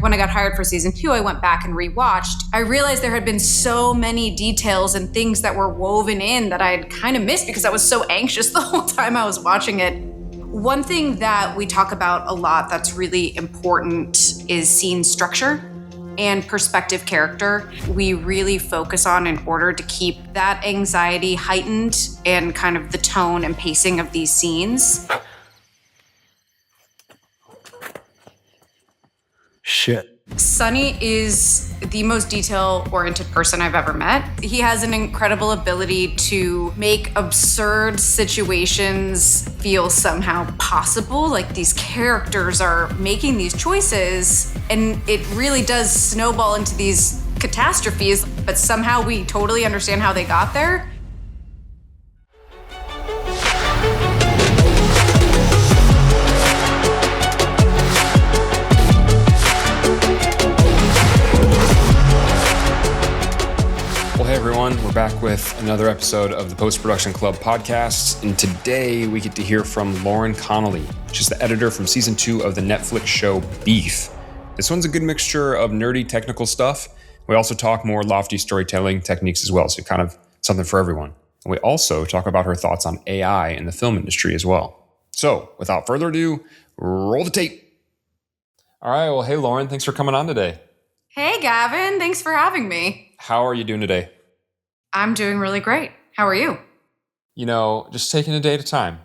When I got hired for season 2, I went back and rewatched. I realized there had been so many details and things that were woven in that I had kind of missed because I was so anxious the whole time I was watching it. One thing that we talk about a lot that's really important is scene structure and perspective character. We really focus on in order to keep that anxiety heightened and kind of the tone and pacing of these scenes. Shit. Sunny is the most detail-oriented person I've ever met. He has an incredible ability to make absurd situations feel somehow possible. Like these characters are making these choices, and it really does snowball into these catastrophes, but somehow we totally understand how they got there. Hey everyone, we're back with another episode of the Post-Production Club podcast, and today we get to hear from Lauren Connelly. She's the editor from season 2 of the Netflix show Beef. This one's a good mixture of nerdy technical stuff. We also talk more lofty storytelling techniques as well, so kind of something for everyone. And we also talk about her thoughts on AI in the film industry as well. So, without further ado, roll the tape. All right, well, hey Lauren, thanks for coming on today. Hey Gavin, thanks for having me. How are you doing today? I'm doing really great. How are you? You know, just taking a day at a time.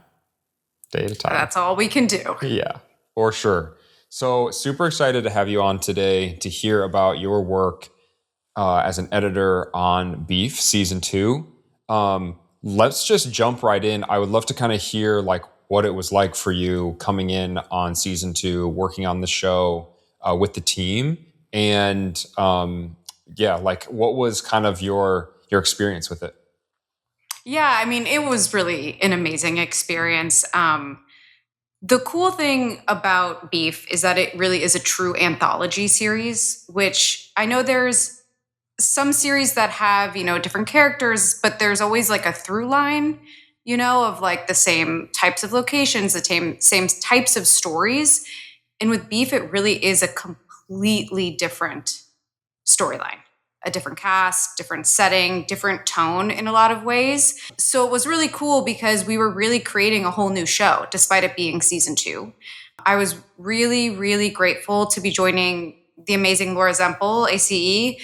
Day at a time. That's all we can do. Yeah, for sure. So super excited to have you on today to hear about your work as an editor on Beef Season 2. Let's just jump right in. I would love to kind of hear like what it was like for you coming in on Season 2, working on the show with the team. And like what was kind of your experience with it? Yeah, I mean, it was really an amazing experience. The cool thing about Beef is that it really is a true anthology series, which I know there's some series that have, different characters, but there's always like a through line, of like the same types of locations, the same types of stories. And with Beef, it really is a completely different storyline. A different cast, different setting, different tone in a lot of ways. So it was really cool because we were really creating a whole new show, despite it being season 2. I was really, really grateful to be joining the amazing Laura Zempel, ACE.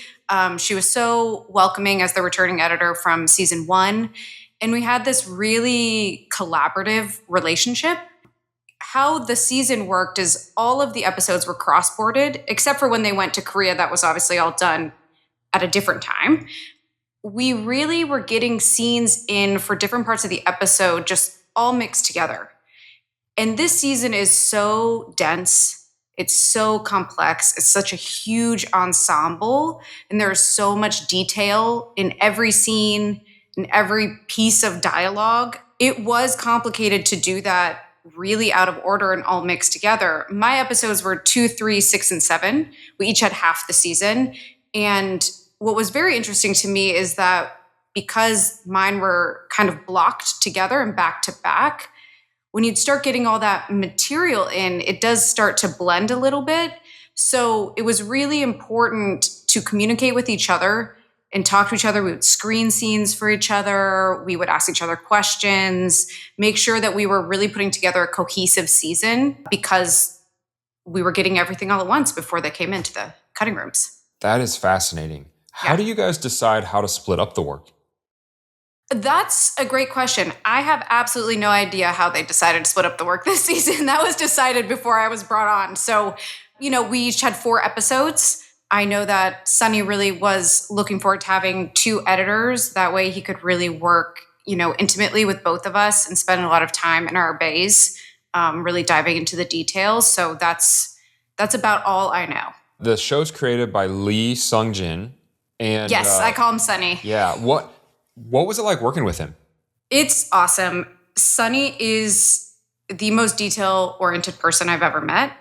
She was so welcoming as the returning editor from season 1. And we had this really collaborative relationship. How the season worked is all of the episodes were cross-boarded, except for when they went to Korea. That was obviously all done at a different time. We really were getting scenes in for different parts of the episode, just all mixed together. And this season is so dense. It's so complex. It's such a huge ensemble. And there's so much detail in every scene, in every piece of dialogue. It was complicated to do that really out of order and all mixed together. My episodes were 2, 3, 6, and 7. We each had half the season. And what was very interesting to me is that because mine were kind of blocked together and back to back, when you'd start getting all that material in, it does start to blend a little bit. So it was really important to communicate with each other and talk to each other. We would screen scenes for each other. We would ask each other questions, make sure that we were really putting together a cohesive season because we were getting everything all at once before they came into the cutting rooms. That is fascinating. How do you guys decide how to split up the work? That's a great question. I have absolutely no idea how they decided to split up the work this season. That was decided before I was brought on. So, we each had 4 episodes. I know that Sunny really was looking forward to having 2 editors. That way he could really work, intimately with both of us and spend a lot of time in our bays, really diving into the details. So that's about all I know. The show's created by Lee Sung-jin. And yes, I call him Sunny. Yeah. What was it like working with him? It's awesome. Sunny is the most detail-oriented person I've ever met.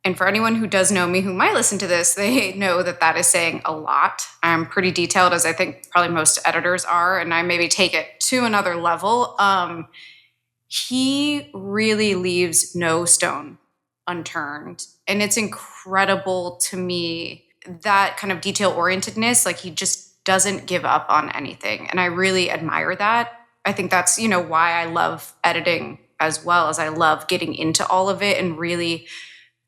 And for anyone who does know me, who might listen to this, they know that is saying a lot. I'm pretty detailed, as I think probably most editors are, and I maybe take it to another level. He really leaves no stone unturned. And it's incredible to me, that kind of detail orientedness. Like, he just doesn't give up on anything. And I really admire that. I think that's, why I love editing as well, as I love getting into all of it and really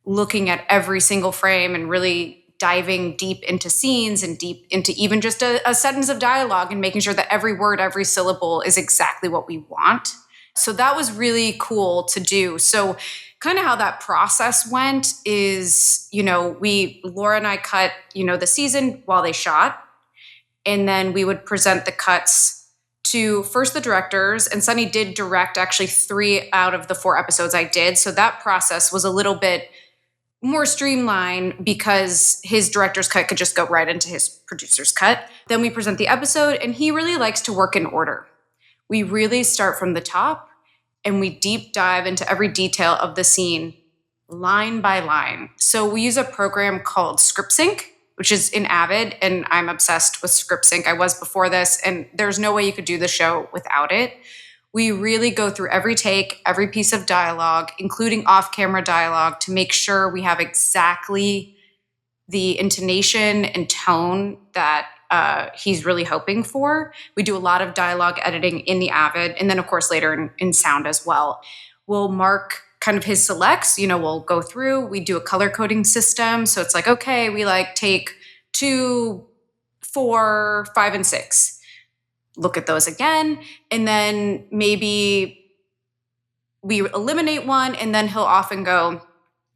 looking at every single frame and really diving deep into scenes and deep into even just a sentence of dialogue and making sure that every word, every syllable is exactly what we want. So that was really cool to do. So kind of how that process went is, Laura and I cut, the season while they shot. And then we would present the cuts to first the directors. And Sunny did direct actually 3 out of the 4 episodes I did. So that process was a little bit more streamlined because his director's cut could just go right into his producer's cut. Then we present the episode, and he really likes to work in order. We really start from the top and we deep dive into every detail of the scene line by line. So we use a program called ScriptSync, which is in Avid, and I'm obsessed with ScriptSync. I was before this, and there's no way you could do the show without it. We really go through every take, every piece of dialogue, including off-camera dialogue, to make sure we have exactly the intonation and tone that he's really hoping for. We do a lot of dialogue editing in the Avid, and then, of course, later in sound as well. We'll mark kind of his selects, we'll go through, we do a color coding system. So it's like, okay, we take 2, 4, 5, and 6. Look at those again. And then maybe we eliminate one, and then he'll often go,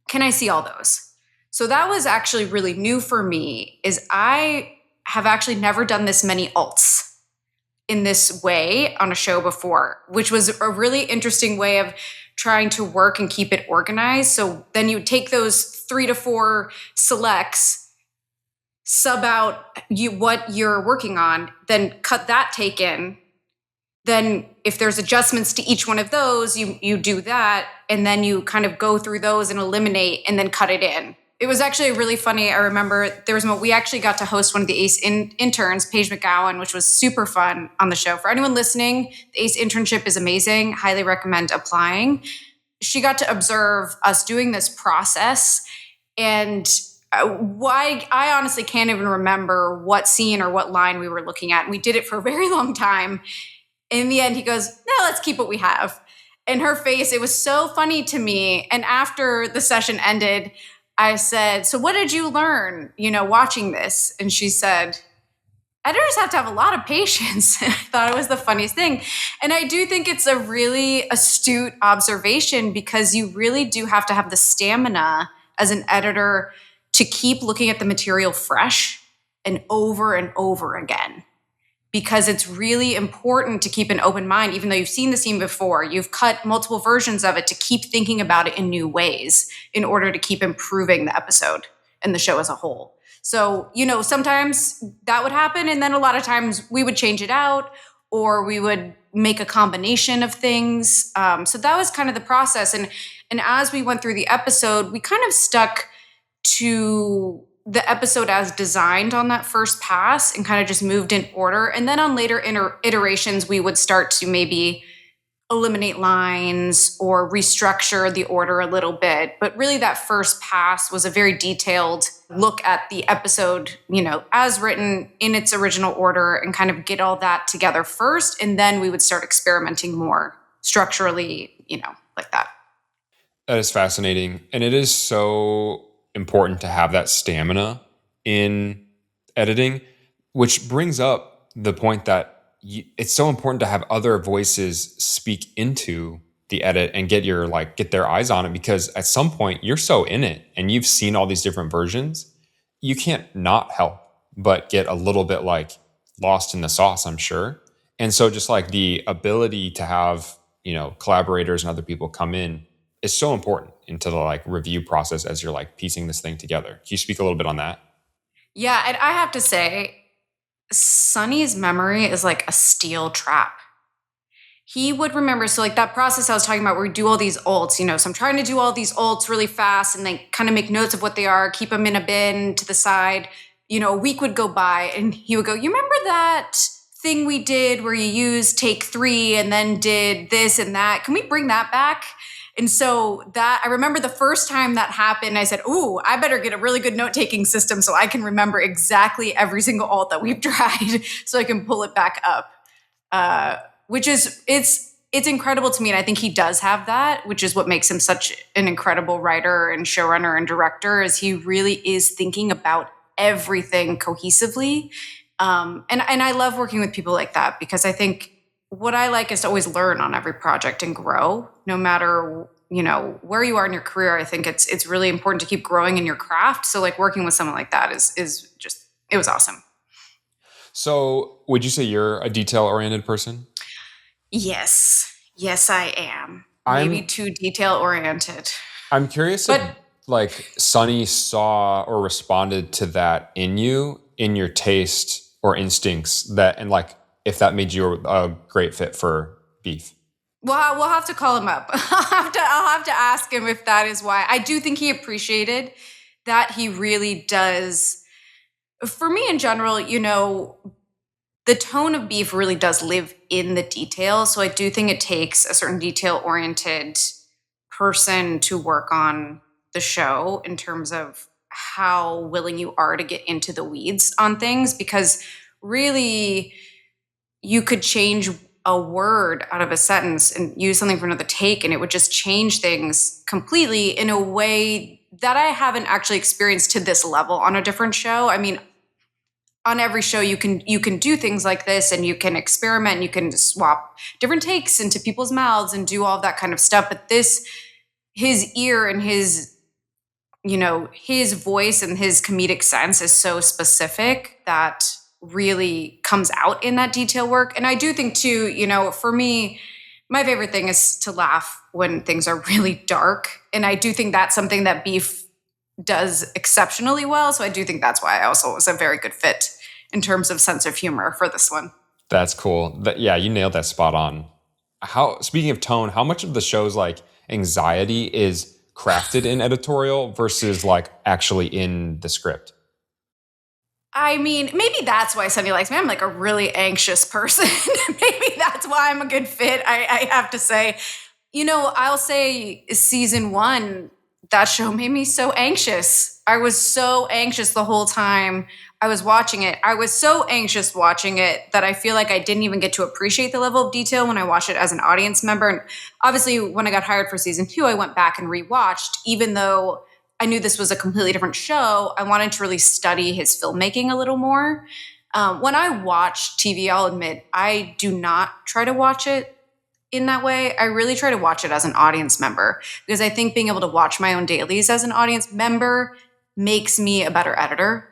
can I see all those? So that was actually really new for me, is I have actually never done this many alts in this way on a show before, which was a really interesting way of trying to work and keep it organized. So then you take those 3 to 4 selects, sub out what you're working on, then cut that take in. Then if there's adjustments to each one of those, you do that. And then you kind of go through those and eliminate and then cut it in. It was actually really funny. I remember we actually got to host one of the ACE interns, Paige McGowan, which was super fun on the show. For anyone listening, the ACE internship is amazing. Highly recommend applying. She got to observe us doing this process. And why I honestly can't even remember what scene or what line we were looking at. We did it for a very long time. In the end, he goes, no, let's keep what we have. And her face, it was so funny to me. And after the session ended, I said, so what did you learn, watching this? And she said, editors have to have a lot of patience. And I thought it was the funniest thing. And I do think it's a really astute observation, because you really do have to have the stamina as an editor to keep looking at the material fresh and over again. Because it's really important to keep an open mind, even though you've seen the scene before, you've cut multiple versions of it, to keep thinking about it in new ways in order to keep improving the episode and the show as a whole. So, sometimes that would happen. And then a lot of times we would change it out, or we would make a combination of things. So that was kind of the process. And as we went through the episode, we kind of stuck to the episode as designed on that first pass and kind of just moved in order. And then on later iterations, we would start to maybe eliminate lines or restructure the order a little bit. But really that first pass was a very detailed look at the episode, as written in its original order, and kind of get all that together first. And then we would start experimenting more structurally, like that. That is fascinating. And it is so important to have that stamina in editing, which brings up the point that it's so important to have other voices speak into the edit and get their eyes on it, because at some point you're so in it and you've seen all these different versions, you can't not help but get a little bit lost in the sauce, I'm sure. And so just the ability to have, collaborators and other people come in is so important into the review process as you're piecing this thing together. Can you speak a little bit on that? Yeah, and I have to say, Sunny's memory is like a steel trap. He would remember, so that process I was talking about where we do all these alts, so I'm trying to do all these alts really fast and then kind of make notes of what they are, keep them in a bin to the side. A week would go by and he would go, you remember that thing we did where you used take 3 and then did this and that? Can we bring that back? And so that I remember the first time that happened, I said, "Ooh, I better get a really good note-taking system so I can remember exactly every single alt that we've tried so I can pull it back up." Which is it's incredible to me, and I think he does have that, which is what makes him such an incredible writer and showrunner and director, is he really is thinking about everything cohesively. And I love working with people like that, because I think what I like is to always learn on every project and grow, no matter where you are in your career. I think it's really important to keep growing in your craft. So like working with someone like that is just, it was awesome. So would you say you're a detail-oriented person? Yes, I am. Maybe too detail oriented. I'm curious But if like Sunny saw or responded to that in you, in your taste or instincts, that, and like if that made you a great fit for Beef. well, we'll have to call him up. I'll have to ask him if that is why. I do think he appreciated that. He really does. For me in general, the tone of Beef really does live in the detail. So I do think it takes a certain detail-oriented person to work on the show in terms of how willing you are to get into the weeds on things, because really you could change a word out of a sentence and use something for another take, and it would just change things completely in a way that I haven't actually experienced to this level on a different show. I mean, on every show you can do things like this, and you can experiment, and you can swap different takes into people's mouths and do all of that kind of stuff. But his ear and his voice and his comedic sense is so specific that really comes out in that detail work. And I do think too, for me, my favorite thing is to laugh when things are really dark. And I do think that's something that Beef does exceptionally well. So I do think that's why I also was a very good fit in terms of sense of humor for this one. That's cool. Yeah, you nailed that spot on. Speaking of tone, how much of the show's like anxiety is crafted in editorial versus like actually in the script? I mean, maybe that's why Sunny likes me. I'm like a really anxious person. Maybe that's why I'm a good fit. I have to say, I'll say season 1, that show made me so anxious. I was so anxious the whole time I was watching it. I was so anxious watching it that I feel like I didn't even get to appreciate the level of detail when I watched it as an audience member. And obviously, when I got hired for season 2, I went back and rewatched, even though I knew this was a completely different show. I wanted to really study his filmmaking a little more. When I watch TV, I'll admit, I do not try to watch it in that way. I really try to watch it as an audience member, because I think being able to watch my own dailies as an audience member makes me a better editor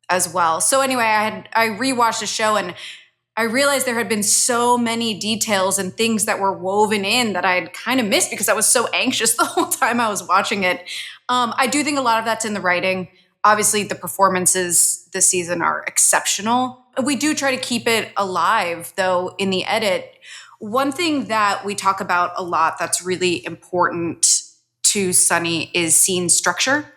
as well. So anyway, I rewatched the show, and I realized there had been so many details and things that were woven in that I had kind of missed because I was so anxious the whole time I was watching it. I do think a lot of that's in the writing. Obviously, the performances this season are exceptional. We do try to keep it alive, though, in the edit. One thing that we talk about a lot that's really important to Sunny is scene structure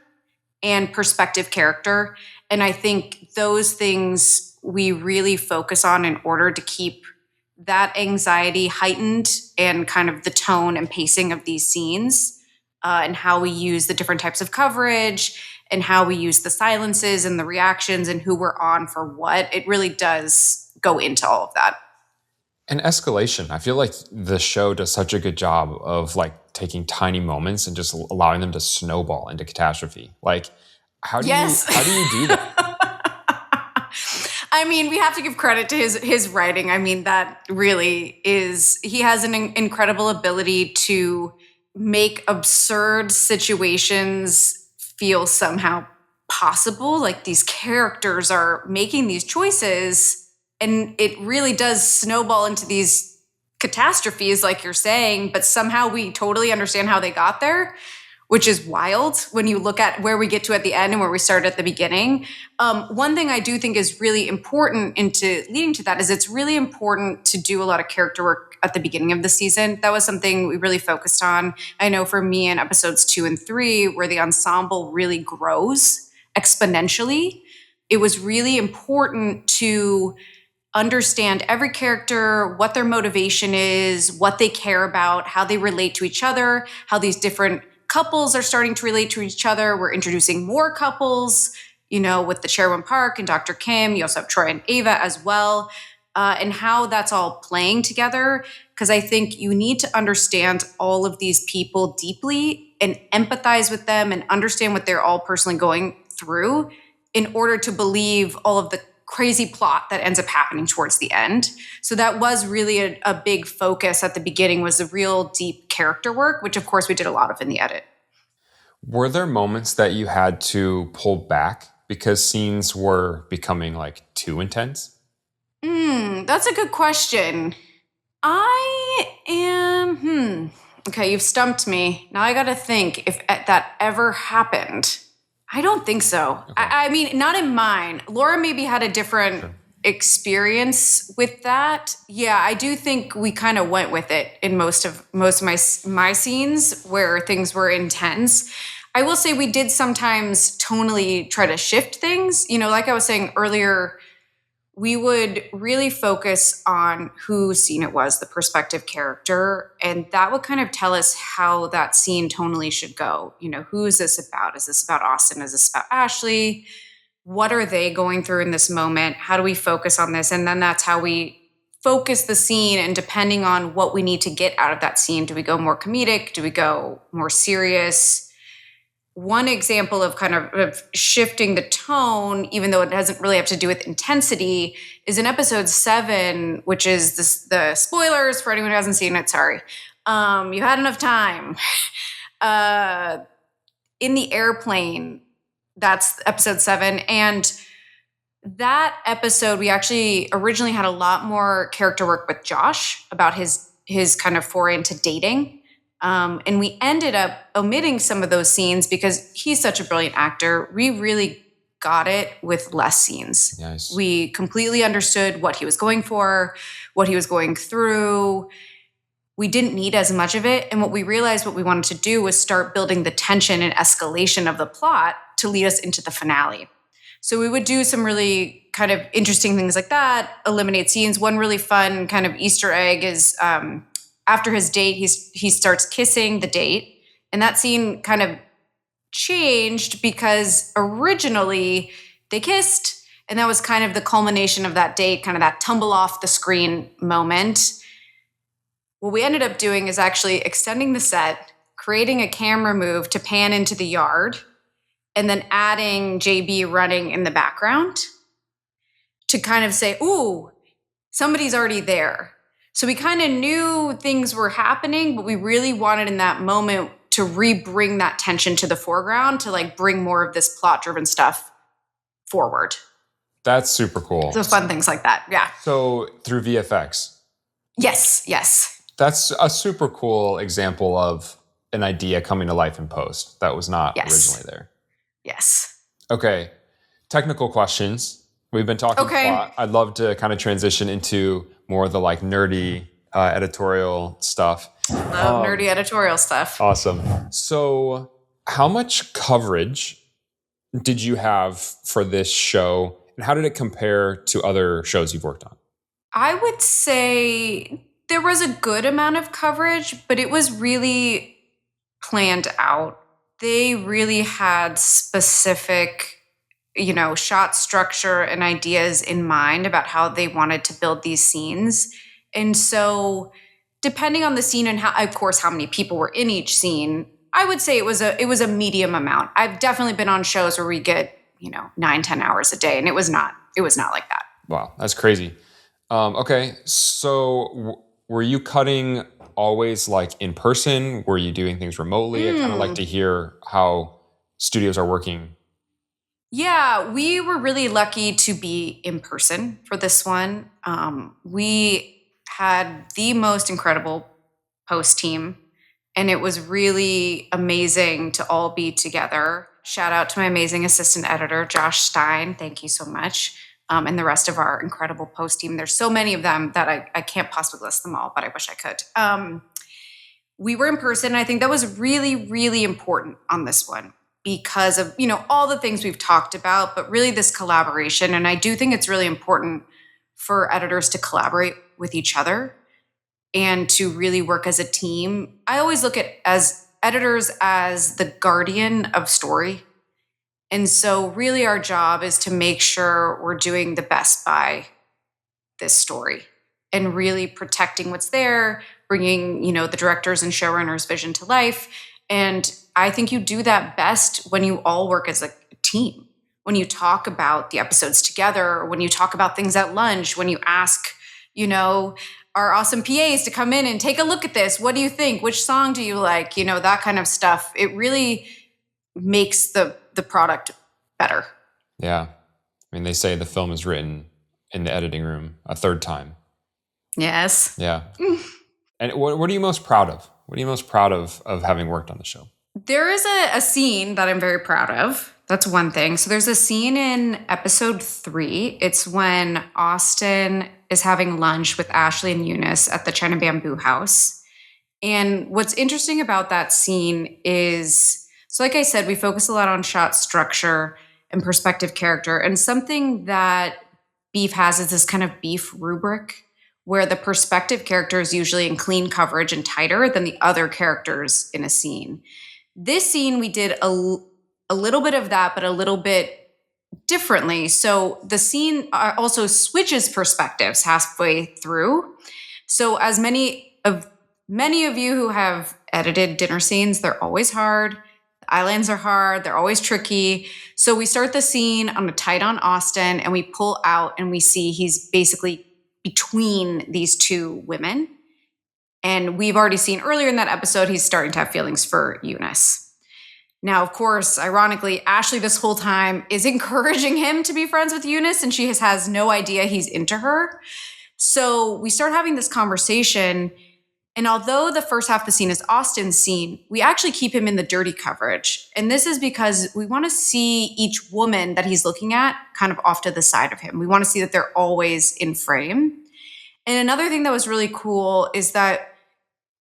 and perspective character. And I think those things we really focus on in order to keep that anxiety heightened, and kind of the tone and pacing of these scenes, and how we use the different types of coverage, and how we use the silences and the reactions and who we're on for what. It really does go into all of that. And escalation. I feel like the show does such a good job of like taking tiny moments and just allowing them to snowball into catastrophe. Like, how do you do that? I mean, we have to give credit to his writing. I mean, that really is, he has an incredible ability to make absurd situations feel somehow possible. Like, these characters are making these choices, and it really does snowball into these catastrophes, like you're saying, but somehow we totally understand how they got there, which is wild when you look at where we get to at the end and where we started at the beginning. One thing I do think is really important into leading to that is it's really important to do a lot of character work at the beginning of the season. That was something we really focused on. I know for me in episodes 2 and 3, where the ensemble really grows exponentially, it was really important to understand every character, what their motivation is, what they care about, how they relate to each other, how these different couples are starting to relate to each other. We're introducing more couples, with the Cherwin Park and Dr. Kim. You also have Troy and Ava as well, and how that's all playing together. Because I think you need to understand all of these people deeply and empathize with them and understand what they're all personally going through in order to believe all of the crazy plot that ends up happening towards the end. So that was really a big focus at the beginning, was the real deep character work, which of course we did a lot of in the edit. Were there moments that you had to pull back because scenes were becoming like too intense? That's a good question. Okay, you've stumped me. Now I got to think if that ever happened. I don't think so. Okay. I mean, not in mine. Laura maybe had a different experience with that. Yeah, I do think we kind of went with it in most of my scenes where things were intense. I will say we did sometimes tonally try to shift things. Like I was saying earlier, we would really focus on whose scene it was, the perspective character, and that would kind of tell us how that scene tonally should go. Who is this about? Is this about Austin? Is this about Ashley? What are they going through in this moment? How do we focus on this? And then that's how we focus the scene, and depending on what we need to get out of that scene, do we go more comedic? Do we go more serious? One example of kind of shifting the tone, even though it doesn't really have to do with intensity, is in episode 7, which is the spoilers for anyone who hasn't seen it. Sorry. You had enough time. In the airplane, that's episode 7. And that episode, we actually originally had a lot more character work with Josh about his kind of foray into dating. And we ended up omitting some of those scenes because he's such a brilliant actor. We really got it with less scenes. Nice. We completely understood what he was going for, what he was going through. We didn't need as much of it. And what we realized what we wanted to do was start building the tension and escalation of the plot to lead us into the finale. So we would do some really kind of interesting things like that, eliminate scenes. One really fun kind of Easter egg is after his date, he starts kissing the date. And that scene kind of changed because originally they kissed, and that was kind of the culmination of that date, kind of that tumble off the screen moment. What we ended up doing is actually extending the set, creating a camera move to pan into the yard, and then adding JB running in the background to kind of say, ooh, somebody's already there. So we kind of knew things were happening, but we really wanted in that moment to re-bring that tension to the foreground, to like bring more of this plot-driven stuff forward. That's super cool. So fun things like that, yeah. So through VFX? Yes. That's a super cool example of an idea coming to life in post that was not originally there. Yes. Okay, technical questions. We've been talking plot. I'd love to kind of transition into more of the like nerdy editorial stuff. Love nerdy editorial stuff. Awesome. So how much coverage did you have for this show, and how did it compare to other shows you've worked on? I would say there was a good amount of coverage, but it was really planned out. They really had specific shot structure and ideas in mind about how they wanted to build these scenes. And so depending on the scene and how many people were in each scene, I would say it was a medium amount. I've definitely been on shows where we get, 9-10 hours a day, and it was not like that. Wow, that's crazy. Okay, so were you cutting always like in person? Were you doing things remotely? I kind of like to hear how studios are working. Yeah, we were really lucky to be in person for this one. We had the most incredible post team, and it was really amazing to all be together. Shout out to my amazing assistant editor, Josh Stein. Thank you so much. And the rest of our incredible post team. There's so many of them that I can't possibly list them all, but I wish I could. We were in person, and I think that was really, really important on this one, because of, all the things we've talked about, but really this collaboration. And I do think it's really important for editors to collaborate with each other and to really work as a team. I always look at as editors as the guardian of story. And so really our job is to make sure we're doing the best by this story and really protecting what's there, bringing, the directors and showrunners' vision to life. And I think you do that best when you all work as a team. When you talk about the episodes together, when you talk about things at lunch, when you ask, our awesome PAs to come in and take a look at this. What do you think? Which song do you like? That kind of stuff. It really makes the product better. Yeah. I mean, they say the film is written in the editing room a third time. Yes. Yeah. And what are you most proud of? What are you most proud of having worked on the show? There is a scene that I'm very proud of. That's one thing. So there's a scene in episode 3. It's when Austin is having lunch with Ashley and Eunice at the China Bamboo House. And what's interesting about that scene is, so like I said, we focus a lot on shot structure and perspective character. And something that Beef has is this kind of Beef rubric where the perspective character is usually in clean coverage and tighter than the other characters in a scene. This scene, we did a little bit of that, but a little bit differently. So the scene also switches perspectives halfway through. So as many of you who have edited dinner scenes, they're always hard. The eye lines are hard. They're always tricky. So we start the scene on a tight on Austin and we pull out and we see he's basically between these two women. And we've already seen earlier in that episode, he's starting to have feelings for Eunice. Now, of course, ironically, Ashley this whole time is encouraging him to be friends with Eunice, and she has no idea he's into her. So we start having this conversation. And although the first half of the scene is Austin's scene, we actually keep him in the dirty coverage. And this is because we want to see each woman that he's looking at kind of off to the side of him. We want to see that they're always in frame. And another thing that was really cool is that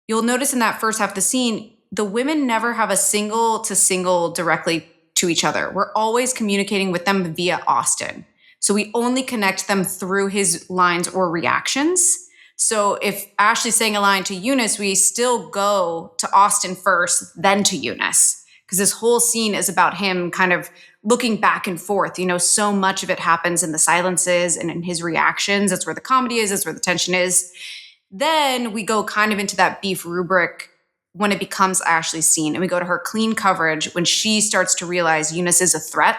you'll notice in that first half of the scene, the women never have a single to single directly to each other. We're always communicating with them via Austin. So we only connect them through his lines or reactions. So if Ashley's saying a line to Eunice, we still go to Austin first, then to Eunice. Because this whole scene is about him kind of looking back and forth. So much of it happens in the silences and in his reactions. That's where the comedy is. That's where the tension is. Then we go kind of into that Beef rubric when it becomes Ashley's scene. And we go to her clean coverage when she starts to realize Eunice is a threat.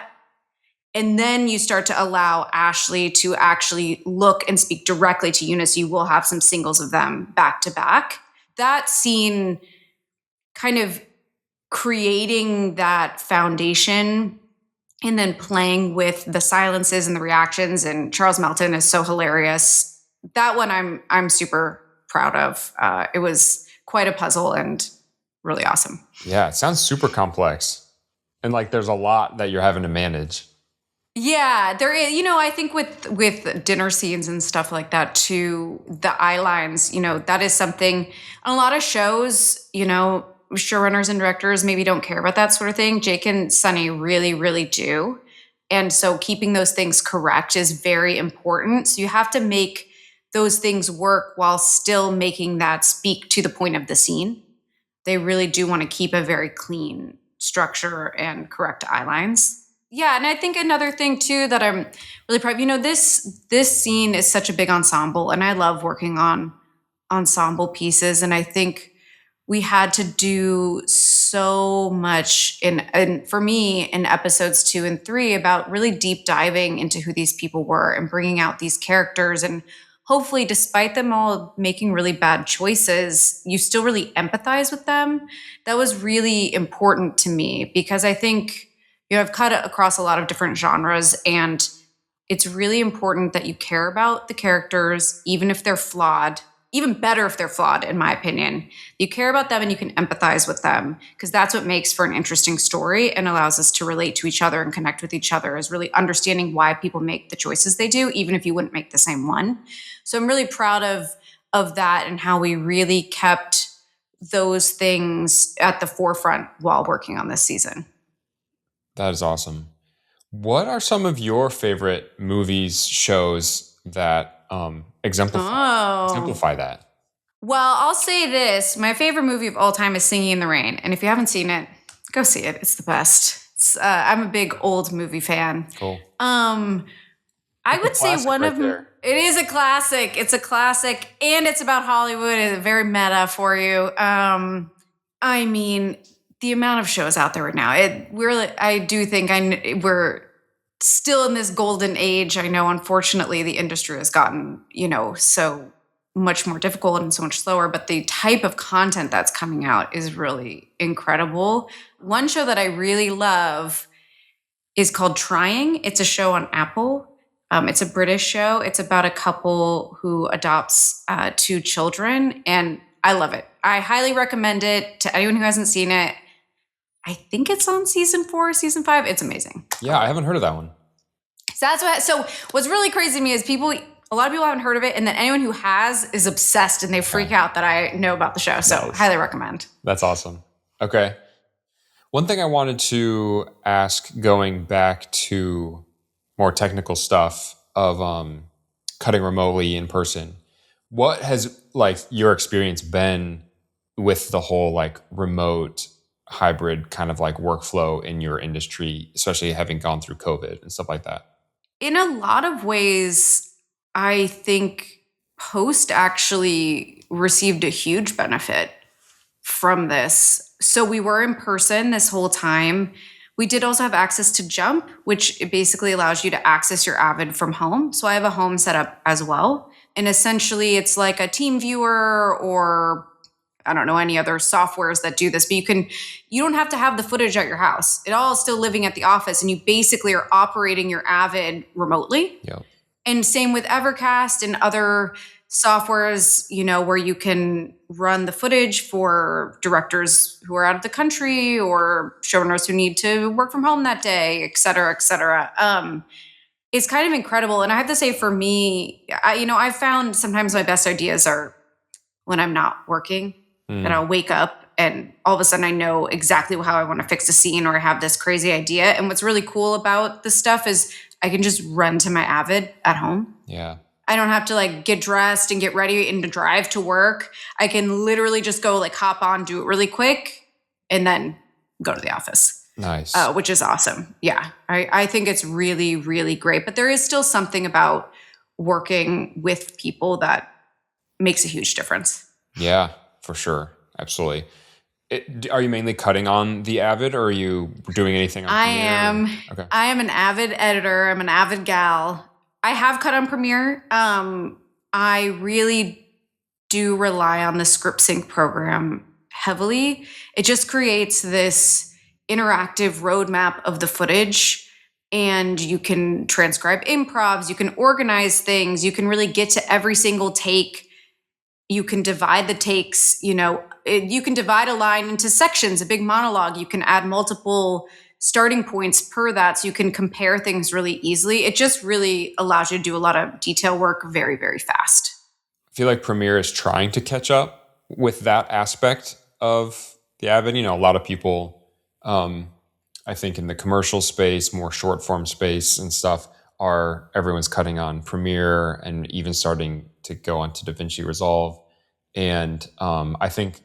And then you start to allow Ashley to actually look and speak directly to Eunice. You will have some singles of them back to back. That scene kind of creating that foundation and then playing with the silences and the reactions. And Charles Melton is so hilarious. That one I'm super proud of. It was quite a puzzle and really awesome. Yeah, it sounds super complex. And there's a lot that you're having to manage. Yeah, there is, I think with dinner scenes and stuff like that too, the eye lines, that is something on a lot of shows, showrunners and directors maybe don't care about that sort of thing. Jake and Sunny really, really do. And so keeping those things correct is very important. So you have to make those things work while still making that speak to the point of the scene. They really do want to keep a very clean structure and correct eye lines. Yeah, and I think another thing too that I'm really proud of, this scene is such a big ensemble, and I love working on ensemble pieces. And I think we had to do so much for me in episodes 2 and 3 about really deep diving into who these people were and bringing out these characters. And hopefully, despite them all making really bad choices, you still really empathize with them. That was really important to me because I think I've cut across a lot of different genres, and it's really important that you care about the characters, even if they're flawed. Even better if they're flawed, in my opinion. You care about them and you can empathize with them, because that's what makes for an interesting story and allows us to relate to each other and connect with each other, is really understanding why people make the choices they do, even if you wouldn't make the same one. So I'm really proud of that and how we really kept those things at the forefront while working on this season. That is awesome. What are some of your favorite movies, shows that exemplify that? Well, I'll say this. My favorite movie of all time is Singing in the Rain. And if you haven't seen it, go see it. It's the best. I'm a big old movie fan. Cool. I would say one right of there. it is a classic. It's a classic, and it's about Hollywood. It's very meta for you. I mean, the amount of shows out there right now. I do think we're still in this golden age. I know, unfortunately, the industry has gotten so much more difficult and so much slower. But the type of content that's coming out is really incredible. One show that I really love is called Trying. It's a show on Apple. It's a British show. It's about a couple who adopts 2 children, and I love it. I highly recommend it to anyone who hasn't seen it. I think it's on season 4, season 5. It's amazing. Yeah, I haven't heard of that one. So what's really crazy to me is a lot of people haven't heard of it, and then anyone who has is obsessed, and they freak out that I know about the show. So highly recommend. That's awesome. Okay. One thing I wanted to ask, going back to more technical stuff of cutting remotely in person, what has your experience been with the whole remote hybrid kind of workflow in your industry, especially having gone through COVID and stuff like that? In a lot of ways, I think Post actually received a huge benefit from this. So we were in person this whole time. We did also have access to Jump, which basically allows you to access your Avid from home. So I have a home set up as well. And essentially it's like a team viewer, or I don't know, any other softwares that do this, but you don't have to have the footage at your house. It all is still living at the office, and you basically are operating your Avid remotely. Yep. And same with Evercast and other softwares, where you can run the footage for directors who are out of the country or showrunners who need to work from home that day, et cetera, et cetera. It's kind of incredible. And I have to say, for me, I found sometimes my best ideas are when I'm not working, that I'll wake up and all of a sudden I know exactly how I want to fix a scene, or I have this crazy idea. And what's really cool about this stuff is I can just run to my Avid at home. Yeah. I don't have to get dressed and get ready and to drive to work. I can literally just go hop on, do it really quick, and then go to the office. Nice. Which is awesome. Yeah. I think it's really, really great. But there is still something about working with people that makes a huge difference. Yeah, for sure. Absolutely. Are you mainly cutting on the Avid, or are you doing anything on Premiere? I am. Okay. I am an Avid editor. I'm an Avid gal. I have cut on Premiere. I really do rely on the script sync program heavily. It just creates this interactive roadmap of the footage, and you can transcribe improvs, you can organize things, you can really get to every single take. You can divide the takes, you can divide a line into sections, a big monologue. You can add multiple starting points per that, so you can compare things really easily. It just really allows you to do a lot of detail work very, very fast. I feel like Premiere is trying to catch up with that aspect of the Avid. A lot of people, I think in the commercial space, more short form space and stuff, everyone's cutting on Premiere and even starting to go onto DaVinci Resolve. And I think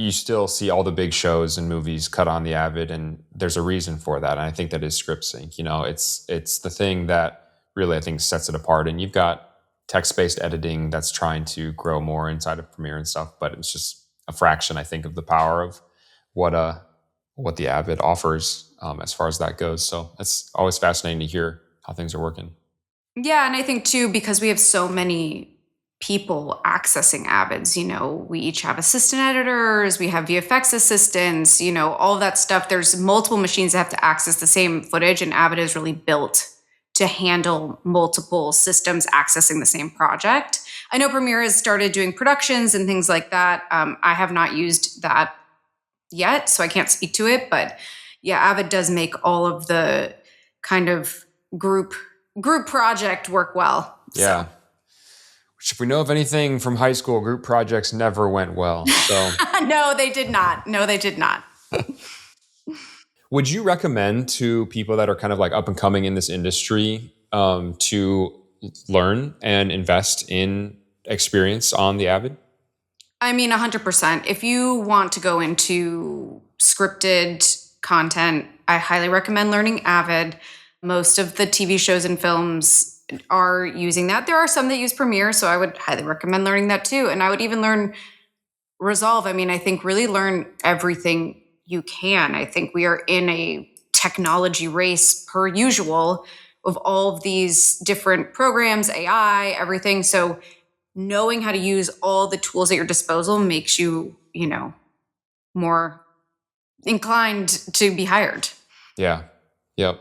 you still see all the big shows and movies cut on the Avid, and there's a reason for that. And I think that is script sync. It's the thing that really, I think, sets it apart. And you've got text-based editing that's trying to grow more inside of Premiere and stuff, but it's just a fraction, I think, of the power of what the Avid offers as far as that goes. So it's always fascinating to hear how things are working. Yeah, and I think too, because we have so many people accessing Avids, we each have assistant editors, we have VFX assistants, all of that stuff. There's multiple machines that have to access the same footage, and Avid is really built to handle multiple systems accessing the same project. I know Premiere has started doing productions and things like that. I have not used that yet, so I can't speak to it, but yeah, Avid does make all of the kind of group project work well. Yeah. So. Which, if we know of anything from high school, group projects never went well. So No, they did not. Would you recommend to people that are kind of up and coming in this industry to learn and invest in experience on the Avid? I mean, 100%. If you want to go into scripted content, I highly recommend learning Avid. Most of the TV shows and films are using that. There are some that use Premiere, so I would highly recommend learning that too. And I would even learn Resolve. I mean, I think really learn everything you can. I think we are in a technology race per usual of all of these different programs, AI, everything. So knowing how to use all the tools at your disposal makes you, more inclined to be hired. Yeah. Yep.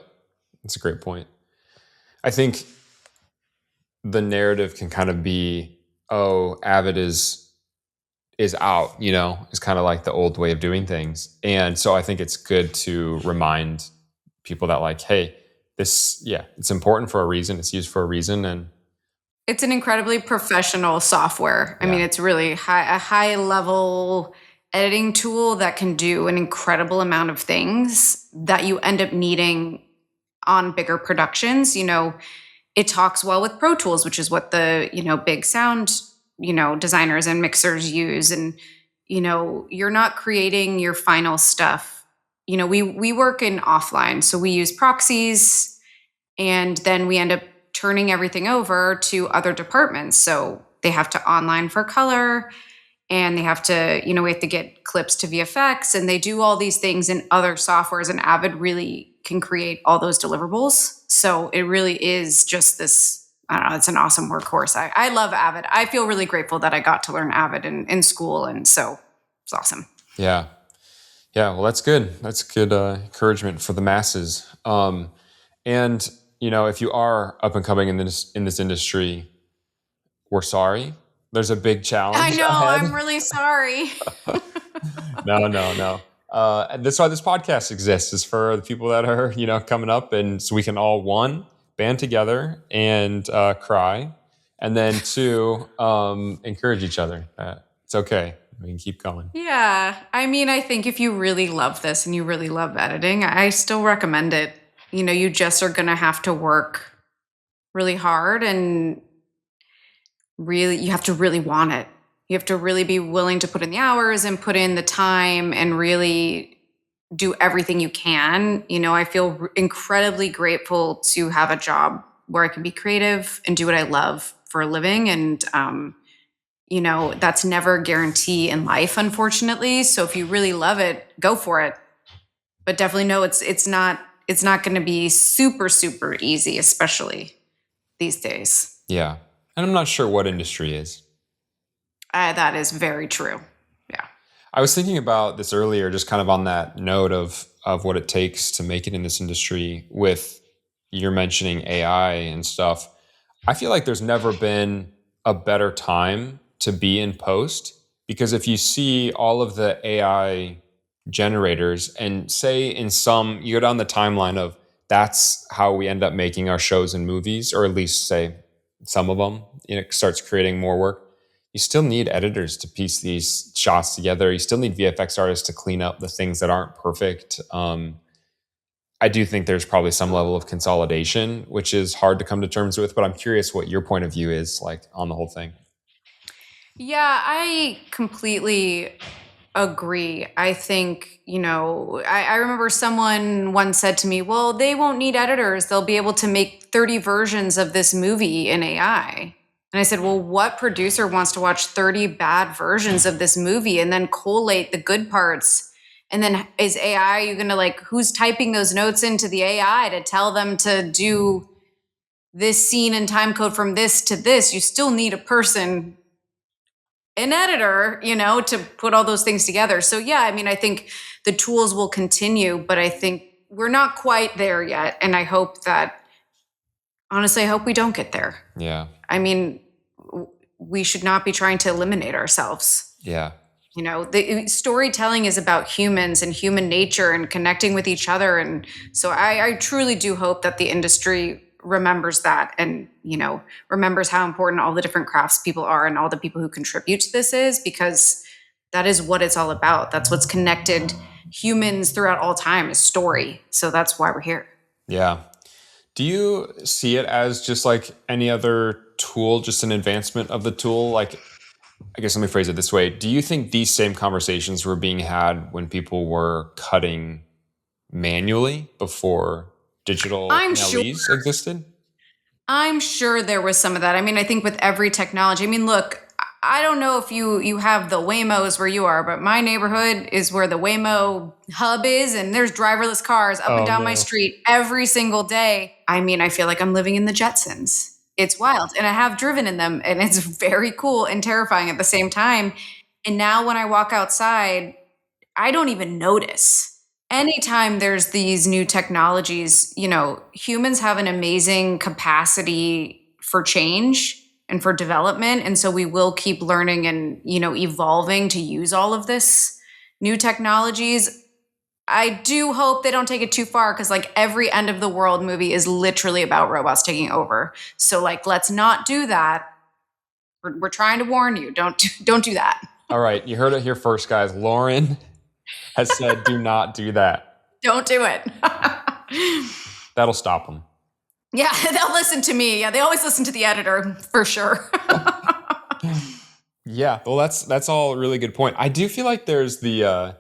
That's a great point. I think the narrative can kind of be, oh, Avid is out, is kind of like the old way of doing things. And so I think it's good to remind people that like, hey, it's important for a reason. It's used for a reason. And it's an incredibly professional software. I mean, it's really a high level editing tool that can do an incredible amount of things that you end up needing on bigger productions. It talks well with Pro Tools, which is what the, big sound, designers and mixers use. And, you're not creating your final stuff. We work in offline, so we use proxies, and then we end up turning everything over to other departments. So they have to online for color, and they have to, we have to get clips to VFX, and they do all these things in other softwares, and Avid really can create all those deliverables. So it really is just this, I don't know, it's an awesome workhorse. I love Avid. I feel really grateful that I got to learn Avid in school, and so it's awesome. Yeah. Yeah, well, that's good. That's good encouragement for the masses. And if you are up and coming in this industry, we're sorry. There's a big challenge. I know. Ahead. I'm really sorry. No. That's why this podcast exists, is for the people that are coming up, and so we can all, one, band together and cry, and then two, encourage each other. It's okay. We can keep going. Yeah. I mean, I think if you really love this and you really love editing, I still recommend it. You just are going to have to work really hard, and really, you have to really want it. You have to really be willing to put in the hours and put in the time and really do everything you can. I feel incredibly grateful to have a job where I can be creative and do what I love for a living. And, that's never a guarantee in life, unfortunately. So if you really love it, go for it. But definitely know it's not going to be super, super easy, especially these days. Yeah. And I'm not sure what industry is. That is very true. Yeah. I was thinking about this earlier, just kind of on that note of what it takes to make it in this industry. With you're mentioning AI and stuff, I feel like there's never been a better time to be in post, because if you see all of the AI generators, and say in some, you go down the timeline of that's how we end up making our shows and movies, or at least say some of them, it starts creating more work. You still need editors to piece these shots together. You still need VFX artists to clean up the things that aren't perfect. I do think there's probably some level of consolidation, which is hard to come to terms with, but I'm curious what your point of view is like on the whole thing. Yeah, I completely agree. I think, I remember someone once said to me, well, they won't need editors. They'll be able to make 30 versions of this movie in AI. And I said, well, what producer wants to watch 30 bad versions of this movie and then collate the good parts? And then is AI, you're going to who's typing those notes into the AI to tell them to do this scene and time code from this to this? You still need a person, an editor, to put all those things together. So yeah, I mean, I think the tools will continue, but I think we're not quite there yet. And I hope that, honestly, I hope we don't get there. Yeah. I mean, we should not be trying to eliminate ourselves. Yeah. The storytelling is about humans and human nature and connecting with each other. And so I truly do hope that the industry remembers that, and remembers how important all the different crafts people are and all the people who contribute to this is, because that is what it's all about. That's what's connected humans throughout all time, is story. So that's why we're here. Yeah, Do you see it as just like any other tool, just an advancement of the tool? Like, I guess let me phrase it this way. Do you think these same conversations were being had when people were cutting manually before digital I'm sure. NLEs existed? I'm sure there was some of that. I mean, I think with every technology, I mean, look, I don't know if you have the Waymos where you are, but my neighborhood is where the Waymo hub is, and there's driverless cars up and Oh down my no. street every single day. I mean, I feel like I'm living in the Jetsons. It's wild, and I have driven in them, and it's very cool and terrifying at the same time. And now when I walk outside, I don't even notice. Anytime there's these new technologies, humans have an amazing capacity for change and for development. And so we will keep learning and, evolving to use all of this new technologies. I do hope they don't take it too far because like every end of the world movie is literally about robots taking over. So like, let's not do that. We're trying to warn you. Don't do that. All right, you heard it here first, guys. Lauren has said, "Do not do that." Don't do it. That'll stop them. Yeah, they'll listen to me. Yeah, they always listen to the editor for sure. Yeah, well, that's all a really good point. I do feel like there's the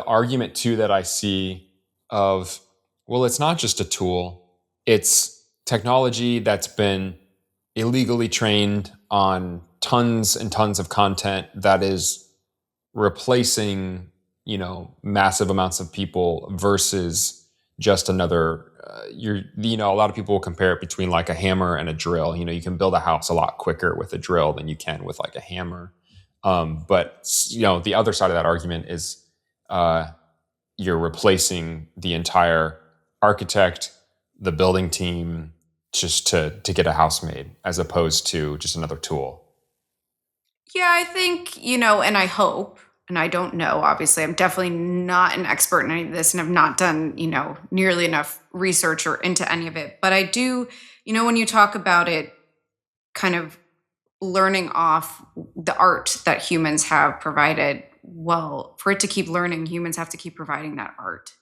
argument too that I see of, well, it's not just a tool; it's technology that's been illegally trained on tons and tons of content that is replacing, massive amounts of people versus just another. A lot of people will compare it between like a hammer and a drill. You can build a house a lot quicker with a drill than you can with like a hammer. But the other side of that argument is you're replacing the entire architect, the building team, just to get a house made, as opposed to just another tool. Yeah, I think, and I hope, and I don't know, obviously, I'm definitely not an expert in any of this and have not done, nearly enough research or into any of it. But I do, when you talk about it, kind of learning off the art that humans have provided, well, for it to keep learning, humans have to keep providing that art.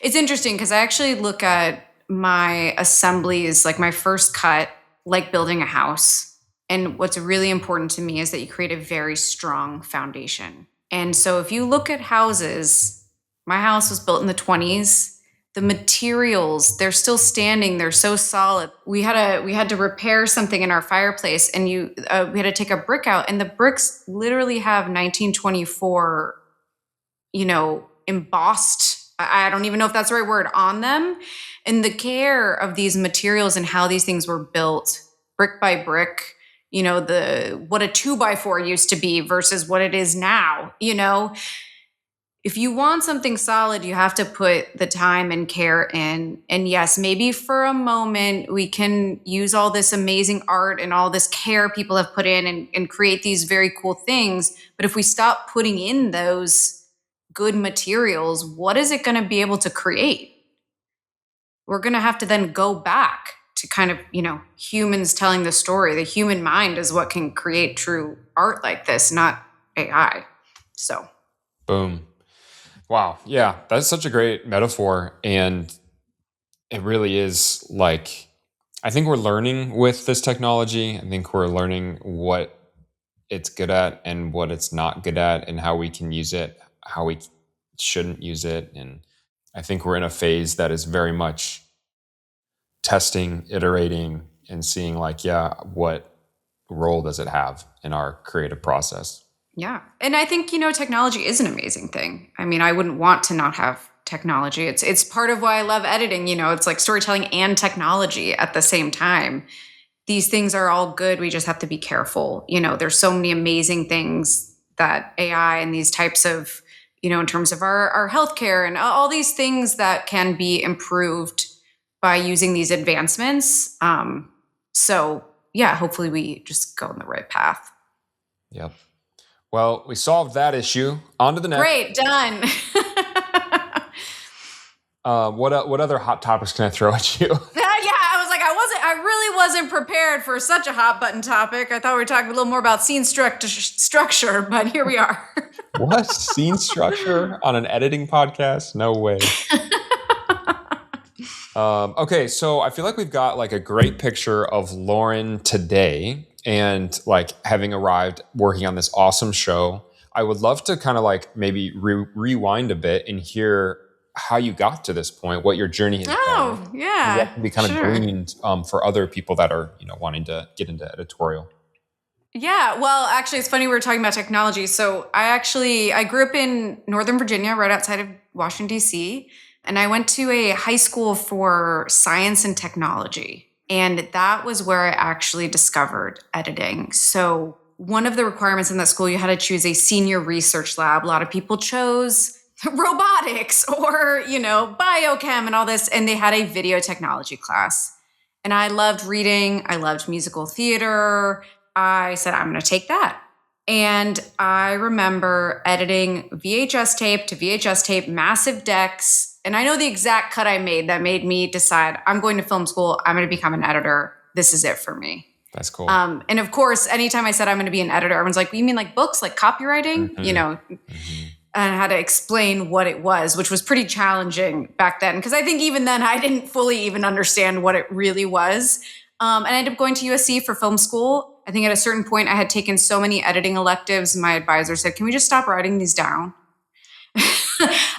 It's interesting because I actually look at my assemblies, like my first cut, like building a house. And what's really important to me is that you create a very strong foundation. And so if you look at houses, my house was built in the 20s. The materials, they're still standing. They're so solid. We had to repair something in our fireplace, and we had to take a brick out, and the bricks literally have 1924, embossed. I don't even know if that's the right word, on them. And the care of these materials and how these things were built brick by brick, what a 2x4 used to be versus what it is now. If you want something solid, you have to put the time and care in. And yes, maybe for a moment we can use all this amazing art and all this care people have put in and create these very cool things. But if we stop putting in those good materials, what is it going to be able to create? We're going to have to then go back to kind of, humans telling the story. The human mind is what can create true art like this, not AI. So, boom. Wow. Yeah, that's such a great metaphor. And it really is like, I think we're learning with this technology. I think we're learning what it's good at and what it's not good at and how we can use it, how we shouldn't use it. And I think we're in a phase that is very much testing, iterating, and seeing like, what role does it have in our creative process? Yeah. And I think, technology is an amazing thing. I mean, I wouldn't want to not have technology. It's part of why I love editing. It's like storytelling and technology at the same time. These things are all good. We just have to be careful. There's so many amazing things that AI and these types of, in terms of our healthcare and all these things that can be improved by using these advancements. So yeah, hopefully we just go on the right path. Yep. Well, we solved that issue. On to the next. Great, done. What other hot topics can I throw at you? I really wasn't prepared for such a hot button topic. I thought we were talking a little more about scene structure, but here we are. What? Scene structure on an editing podcast? No way. Okay, so I feel like we've got like a great picture of Lauren today and like having arrived working on this awesome show. I would love to kind of like maybe rewind a bit and hear how you got to this point, what your journey has been, Oh, and yeah, what can be kind of sure. gleaned for other people that are, wanting to get into editorial. Yeah, well, actually, it's funny we were talking about technology. So I grew up in Northern Virginia, right outside of Washington, D.C., and I went to a high school for science and technology. And that was where I actually discovered editing. So one of the requirements in that school, you had to choose a senior research lab. A lot of people chose robotics or, biochem and all this, and they had a video technology class. And I loved reading, I loved musical theater. I said, I'm going to take that. And I remember editing VHS tape to VHS tape, massive decks. And I know the exact cut I made that made me decide I'm going to film school. I'm going to become an editor. This is it for me. That's cool. And of course, anytime I said I'm going to be an editor, everyone's like, you mean like books, like copywriting? Mm-hmm. And I had to explain what it was, which was pretty challenging back then. Because I think even then I didn't fully even understand what it really was. And I ended up going to USC for film school. I think at a certain point I had taken so many editing electives. My advisor said, can we just stop writing these down?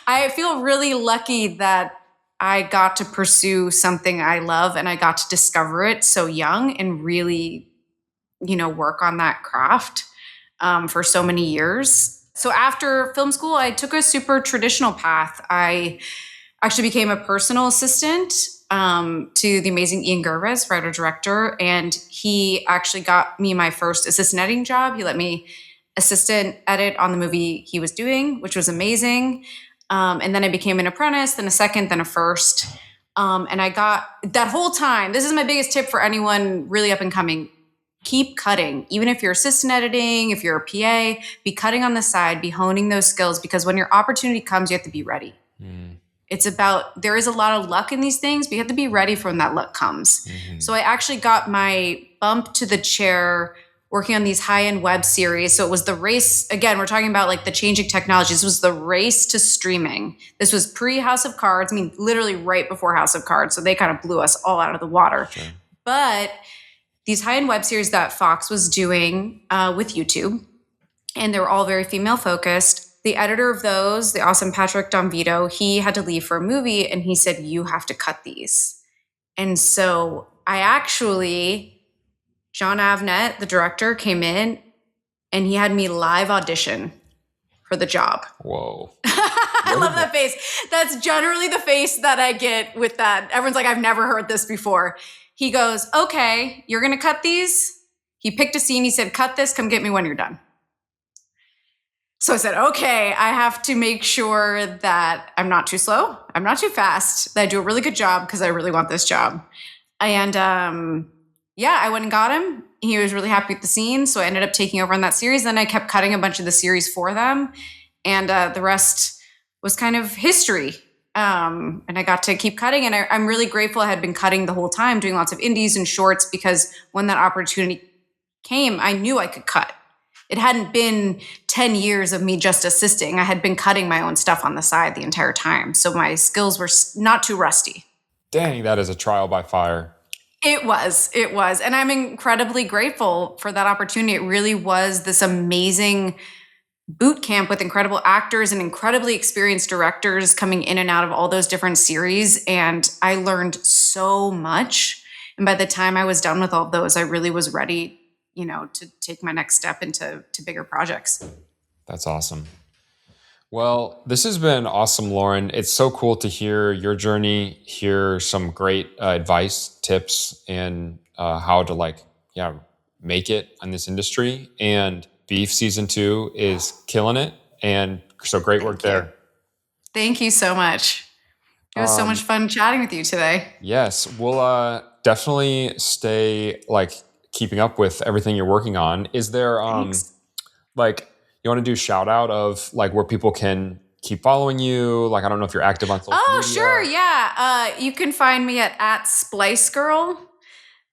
I feel really lucky that I got to pursue something I love and I got to discover it so young and really, work on that craft for so many years. So after film school, I took a super traditional path. I actually became a personal assistant to the amazing Ian Gervais, writer-director, and he actually got me my first assistant editing job. He let me assistant edit on the movie he was doing, which was amazing. And then I became an apprentice, then a second, then a first. And I got that whole time. This is my biggest tip for anyone really up and coming. Keep cutting. Even if you're assistant editing, if you're a PA, be cutting on the side, be honing those skills, because when your opportunity comes, you have to be ready. It's about, there is a lot of luck in these things, but you have to be ready for when that luck comes. So I actually got my bump to the chair working on these high-end web series. So it was the race, again, we're talking about like the changing technologies. This was the race to streaming. This was pre-House of Cards. I mean, literally right before House of Cards. So they kind of blew us all out of the water. Sure. But these high-end web series that Fox was doing with YouTube, and they were all very female-focused. The editor of those, the awesome Patrick Donvito, he had to leave for a movie, and he said, you have to cut these. And so John Avnet, the director, came in and he had me live audition for the job. Whoa. I love that face. That's generally the face that I get with that. Everyone's like, I've never heard this before. He goes, okay, you're going to cut these. He picked a scene. He said, cut this. Come get me when you're done. So I said, okay, I have to make sure that I'm not too slow. I'm not too fast. That I do a really good job because I really want this job. And I went and got him. He was really happy with the scene. So I ended up taking over on that series. Then I kept cutting a bunch of the series for them. And the rest was kind of history. And I got to keep cutting. And I'm really grateful I had been cutting the whole time, doing lots of indies and shorts, because when that opportunity came, I knew I could cut. It hadn't been 10 years of me just assisting. I had been cutting my own stuff on the side the entire time. So my skills were not too rusty. Dang, that is a trial by fire. It was. And I'm incredibly grateful for that opportunity. It really was this amazing boot camp with incredible actors and incredibly experienced directors coming in and out of all those different series. And I learned so much. And by the time I was done with all those, I really was ready, to take my next step into bigger projects. That's awesome. Well, this has been awesome, Lauren. It's so cool to hear your journey, hear some great advice, tips, and how to make it in this industry. And Beef Season 2 is killing it. And so great work there. Thank you so much. It was so much fun chatting with you today. Yes, we'll definitely stay keeping up with everything you're working on. Is there you want to do shout out of where people can keep following you? I don't know if you're active on social media. Oh, sure. Yeah. You can find me at Splice Girl.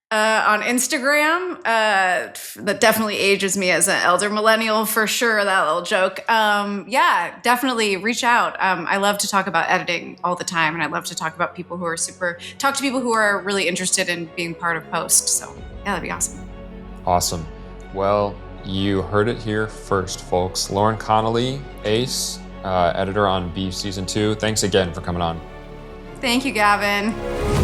On Instagram, that definitely ages me as an elder millennial for sure, that little joke. Yeah, definitely reach out. I love to talk about editing all the time, and I love to talk to people who are really interested in being part of post. So yeah, that'd be awesome. Awesome. Well, you heard it here first, folks. Lauren Connelly, Ace, editor on Beef Season 2. Thanks again for coming on. Thank you, Gavin.